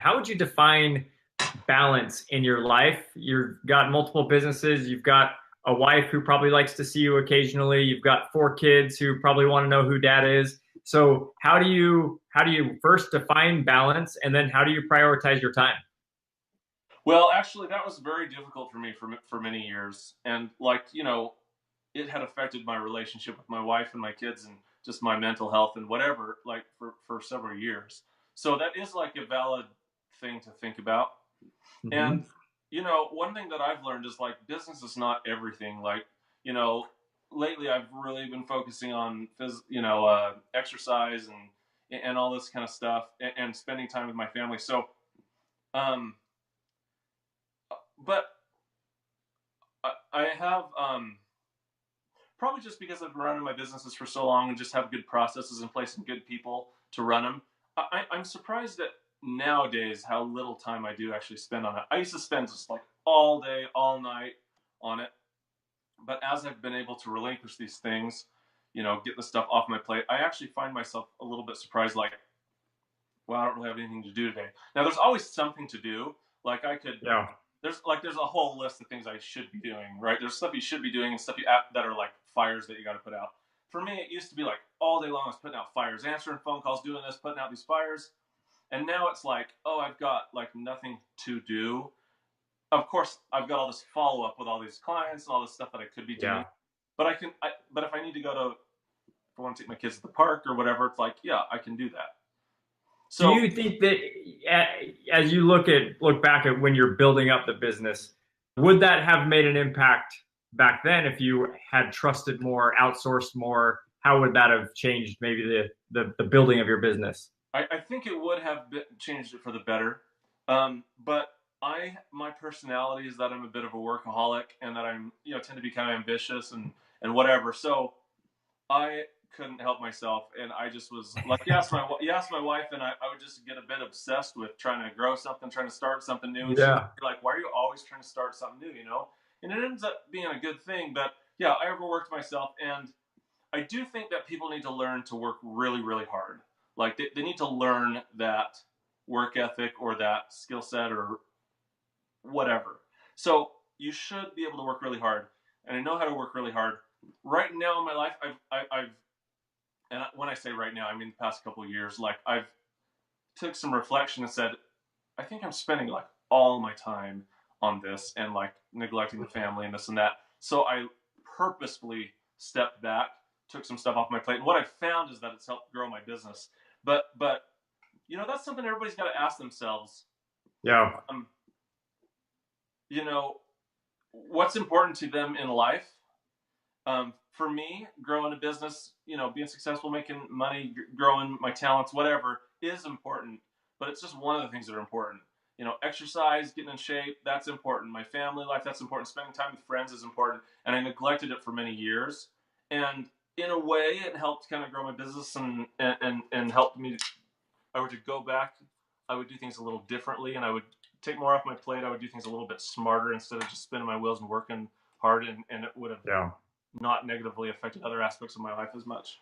how would you define balance in your life? You've got multiple businesses, you've got a wife who probably likes to see you occasionally, you've got four kids who probably want to know who dad is. So how do you first define balance and then how do you prioritize your time? Well, actually, that was very difficult for me for many years, and it had affected my relationship with my wife and my kids, and just my mental health and whatever, like for several years. So that is like a valid thing to think about. And Hmm. one thing that I've learned is like business is not everything. Like you know, lately I've really been focusing on exercise and all this kind of stuff, and spending time with my family. So, um, but I have probably just because I've been running my businesses for so long and just have good processes in place and good people to run them. I'm surprised at nowadays how little time I do actually spend on it. I used to spend just like all day, all night on it. But as I've been able to relinquish these things, get the stuff off my plate, I actually find myself a little bit surprised, like, well, I don't really have anything to do today. Now, there's always something to do. Like I could Yeah. there's a whole list of things I should be doing, right? There's stuff you should be doing and stuff that are like fires that you got to put out. For me, it used to be like all day long I was putting out fires, answering phone calls, doing this, putting out these fires, and now it's like, oh, I've got like nothing to do. Of course, I've got all this follow up with all these clients and all this stuff that I could be doing, Yeah. but but if I need to go to, if I want to take my kids to the park or whatever, it's like, yeah, I can do that. Do So you think that as you look back at when you're building up the business, would that have made an impact back then if you had trusted more, outsourced more? How would that have changed maybe the building of your business? I think it would have changed it for the better. But my personality is that I'm a bit of a workaholic and that I'm, tend to be kind of ambitious and whatever. So I couldn't help myself, and I just was like, you asked my wife, and I would just get a bit obsessed with trying to grow something, trying to start something new, and she'd Yeah. be like, "Why are you always trying to start something new?" And it ends up being a good thing. But yeah, I overworked myself, and I do think that people need to learn to work really, really hard. Like they need to learn that work ethic or that skill set or whatever. So you should be able to work really hard, and I know how to work really hard. Right now in my life, I've and when I say right now, I mean the past couple of years. Like I've took some reflection and said, I think I'm spending like all my time on this and like neglecting the family and this and that. So I purposefully stepped back, took some stuff off my plate. And what I found is that it's helped grow my business. But that's something everybody's got to ask themselves. Yeah. Um, you know, what's important to them in life? For me, growing a business, being successful, making money, growing my talents, whatever, is important. But it's just one of the things that are important. Exercise, getting in shape, that's important. My family life, that's important. Spending time with friends is important. And I neglected it for many years. And in a way, it helped kind of grow my business and helped me. If I were to go back, I would do things a little differently, and I would take more off my plate. I would do things a little bit smarter instead of just spinning my wheels and working hard, and it would have Yeah. not negatively affected other aspects of my life as much.